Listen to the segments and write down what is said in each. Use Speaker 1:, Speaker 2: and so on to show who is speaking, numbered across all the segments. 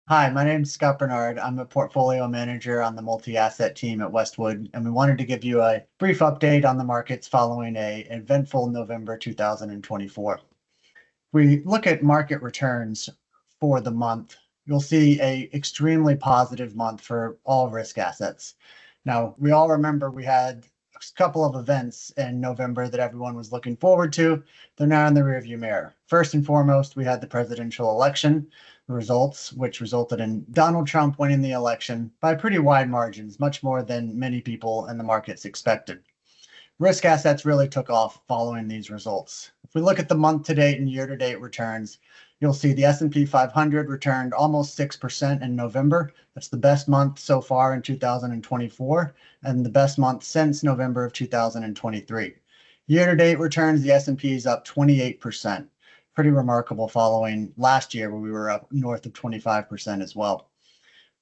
Speaker 1: Hi, my name's Scott Barnard. I'm a portfolio manager on the multi-asset team at Westwood, and we wanted to give you a brief update on the markets following an eventful November 2024. If we look at market returns for the month, you'll see a extremely positive month for all risk assets. Now, we all remember we had a couple of events in November that everyone was looking forward to. They're now in the rearview mirror. First and foremost, we had the presidential election results, which resulted in Donald Trump winning the election by pretty wide margins, much more than many people in the markets expected. Risk assets really took off following these results. If we look at the month-to-date and year-to-date returns, you'll see the S&P 500 returned almost 6% in November. That's the best month so far in 2024 and the best month since November of 2023. Year-to-date returns, the S&P is up 28%. Pretty remarkable following last year where we were up north of 25% as well.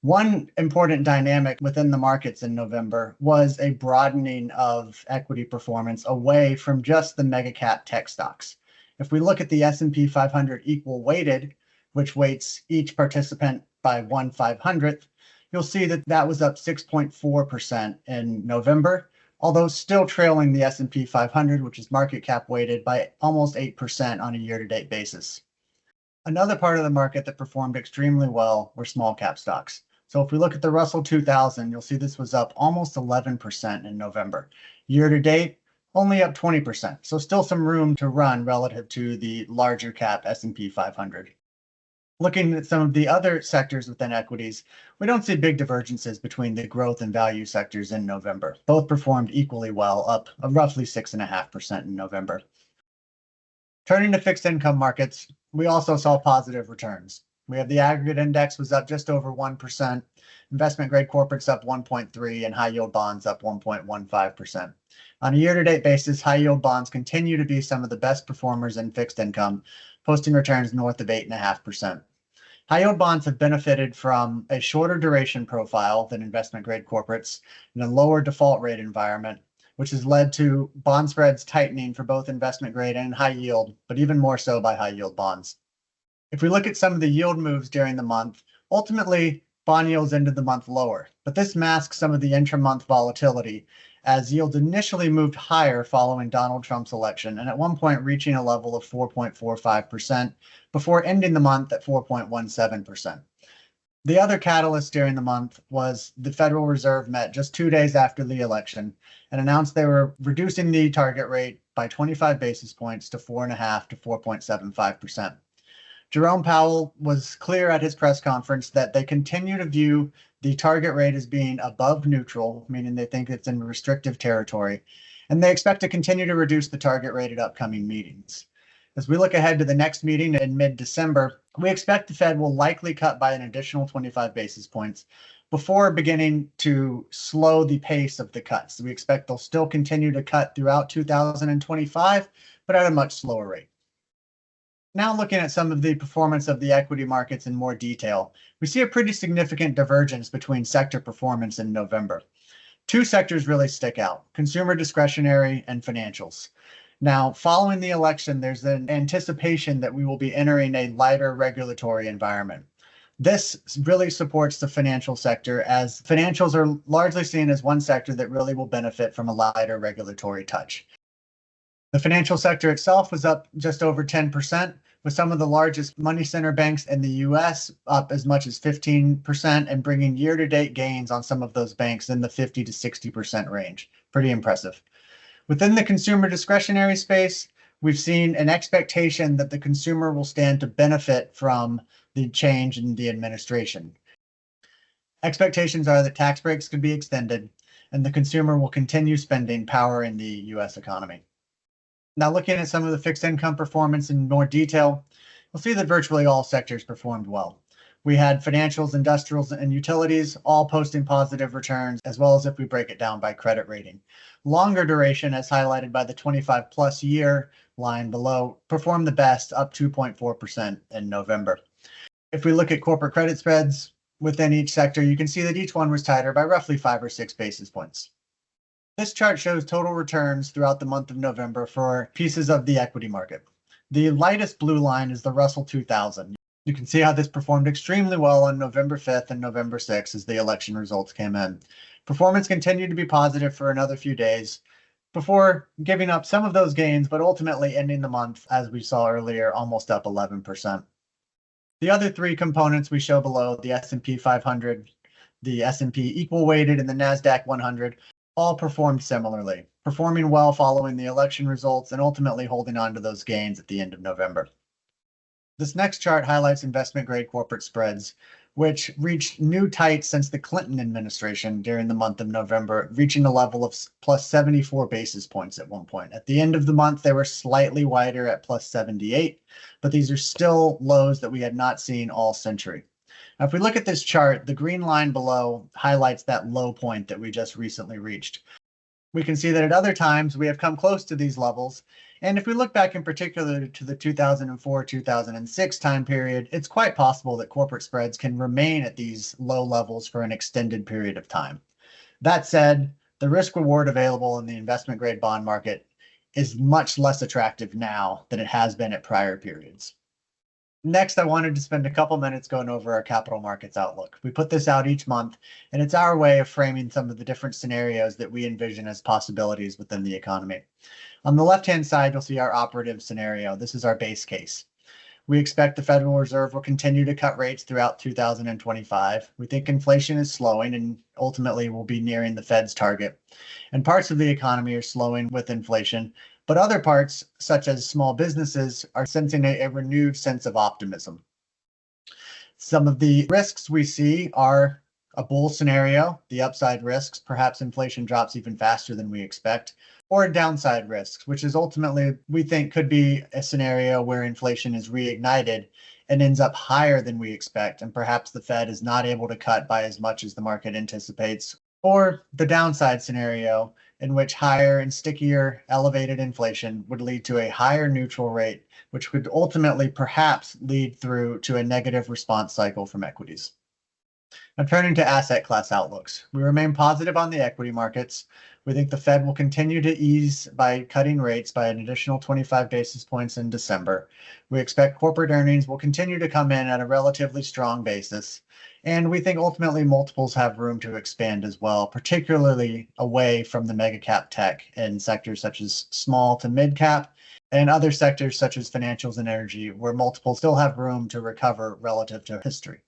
Speaker 1: One important dynamic within the markets in November was a broadening of equity performance away from just the mega cap tech stocks. If we look at the S&P 500 equal weighted, which weights each participant by 1/500th, you'll see that that was up 6.4% in November, although still trailing the S&P 500, which is market cap weighted by almost 8% on a year-to-date basis. Another part of the market that performed extremely well were small cap stocks. So if we look at the Russell 2000, you'll see this was up almost 11% in November. Year to date, only up 20%. So still some room to run relative to the larger cap S&P 500. Looking at some of the other sectors within equities, we don't see big divergences between the growth and value sectors in November. Both performed equally well, up roughly 6.5% in November. Turning to fixed income markets, we also saw positive returns. We have the aggregate index was up just over 1%, investment grade corporates up 1.3%, and high yield bonds up 1.15%. On a year-to-date basis, high yield bonds continue to be some of the best performers in fixed income, posting returns north of 8.5%. High yield bonds have benefited from a shorter duration profile than investment grade corporates and a lower default rate environment, which has led to bond spreads tightening for both investment grade and high yield, but even more so by high yield bonds. If we look at some of the yield moves during the month, ultimately bond yields ended the month lower, but this masks some of the intra-month volatility as yields initially moved higher following Donald Trump's election and at one point reaching a level of 4.45% before ending the month at 4.17%. The other catalyst during the month was the Federal Reserve met just 2 days after the election and announced they were reducing the target rate by 25 basis points to 4.5 to 4.75%. Jerome Powell was clear at his press conference that they continue to view the target rate as being above neutral, meaning they think it's in restrictive territory, and they expect to continue to reduce the target rate at upcoming meetings. As we look ahead to the next meeting in mid-December, we expect the Fed will likely cut by an additional 25 basis points before beginning to slow the pace of the cuts. We expect they'll still continue to cut throughout 2025, but at a much slower rate. Now looking at some of the performance of the equity markets in more detail, we see a pretty significant divergence between sector performance in November. Two sectors really stick out: consumer discretionary and financials. Now, following the election, there's an anticipation that we will be entering a lighter regulatory environment. This really supports the financial sector, as financials are largely seen as one sector that really will benefit from a lighter regulatory touch. The financial sector itself was up just over 10%, with some of the largest money center banks in the US up as much as 15% and bringing year-to-date gains on some of those banks in the 50 to 60% range. Pretty impressive. Within the consumer discretionary space, we've seen an expectation that the consumer will stand to benefit from the change in the administration. Expectations are that tax breaks could be extended and the consumer will continue spending, powering the US economy. Now, looking at some of the fixed income performance in more detail, we'll see that virtually all sectors performed well. We had financials, industrials, and utilities all posting positive returns, as well as if we break it down by credit rating. Longer duration, as highlighted by the 25 plus year line below, performed the best, up 2.4% in November. If we look at corporate credit spreads within each sector, you can see that each one was tighter by roughly 5 or 6 basis points. This chart shows total returns throughout the month of November for pieces of the equity market. The lightest blue line is the Russell 2000. You can see how this performed extremely well on November 5th and November 6th as the election results came in. Performance continued to be positive for another few days before giving up some of those gains, but ultimately ending the month, as we saw earlier, almost up 11%. The other three components we show below, the S&P 500, the S&P equal weighted, and the NASDAQ 100, all performed similarly, performing well following the election results and ultimately holding on to those gains at the end of November. This next chart highlights investment grade corporate spreads, which reached new tights since the Clinton administration during the month of November, reaching a level of plus 74 basis points at one point. At the end of the month, they were slightly wider at plus 78, but these are still lows that we had not seen all century. Now, if we look at this chart, the green line below highlights that low point that we just recently reached. We can see that at other times we have come close to these levels. And if we look back in particular to the 2004-2006 time period, it's quite possible that corporate spreads can remain at these low levels for an extended period of time. That said, the risk reward available in the investment grade bond market is much less attractive now than it has been at prior periods. Next, I wanted to spend a couple minutes going over our capital markets outlook. We put this out each month, and it's our way of framing some of the different scenarios that we envision as possibilities within the economy. On the left-hand side, you'll see our operative scenario. This is our base case. We expect the Federal Reserve will continue to cut rates throughout 2025. We think inflation is slowing and ultimately will be nearing the Fed's target. And parts of the economy are slowing with inflation, but other parts, such as small businesses, are sensing a renewed sense of optimism. Some of the risks we see are a bull scenario, the upside risks, perhaps inflation drops even faster than we expect, or downside risks, which is ultimately, we think, could be a scenario where inflation is reignited and ends up higher than we expect, and perhaps the Fed is not able to cut by as much as the market anticipates, or the downside scenario, in which higher and stickier elevated inflation would lead to a higher neutral rate, which could ultimately perhaps lead through to a negative response cycle from equities. Now, turning to asset class outlooks, we remain positive on the equity markets. We think the Fed will continue to ease by cutting rates by an additional 25 basis points in December. We expect corporate earnings will continue to come in at a relatively strong basis. And we think ultimately multiples have room to expand as well, particularly away from the mega cap tech in sectors such as small to mid cap and other sectors such as financials and energy, where multiples still have room to recover relative to history.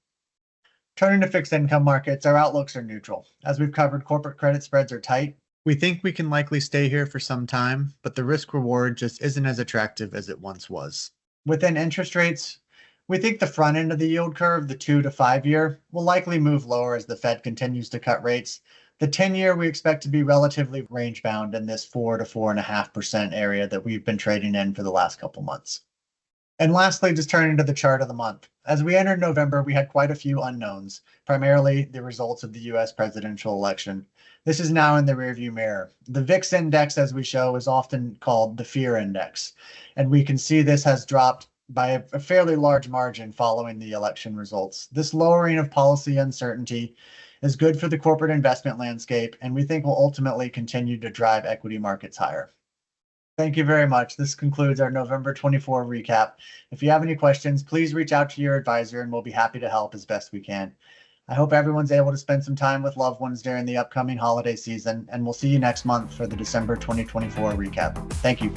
Speaker 1: Turning to fixed income markets, our outlooks are neutral. As we've covered, corporate credit spreads are tight. We think we can likely stay here for some time, but the risk reward just isn't as attractive as it once was. Within interest rates, we think the front end of the yield curve, the 2 to 5 year, will likely move lower as the Fed continues to cut rates. The 10-year we expect to be relatively range bound in this 4 to 4.5% area that we've been trading in for the last couple months. And lastly, just turning to the chart of the month. As we entered November, we had quite a few unknowns, primarily the results of the US presidential election. This is now in the rearview mirror. The VIX index, as we show, is often called the fear index. And we can see this has dropped by a fairly large margin following the election results. This lowering of policy uncertainty is good for the corporate investment landscape, and we think will ultimately continue to drive equity markets higher. Thank you very much. This concludes our November 24 recap. If you have any questions, please reach out to your advisor and we'll be happy to help as best we can. I hope everyone's able to spend some time with loved ones during the upcoming holiday season, and we'll see you next month for the December 2024 recap. Thank you.